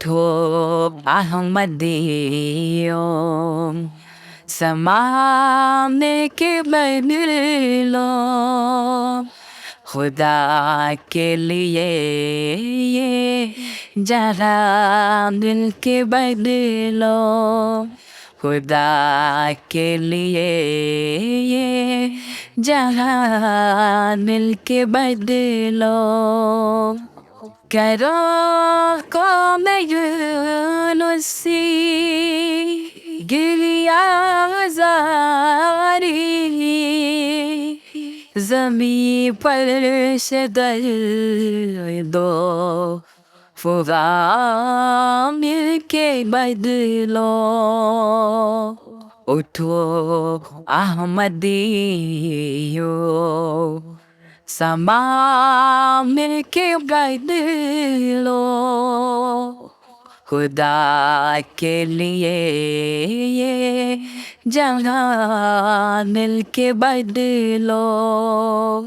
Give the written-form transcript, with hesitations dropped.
اٹھو احمدیوں سامنے کے بدل لو، خدا کے لیے یہ جہاں دل کے بدلو، خدا کے لیے یہ جہاں دل کے بدلو، کرو قوم یونسی گریہ زاری، زمین پر سے درد و فغاں مل کے بدلو، اٹھو احمدیوں سامان مل کے بدلو، خدا کے لیے یہ جہاں مل کے بدلو۔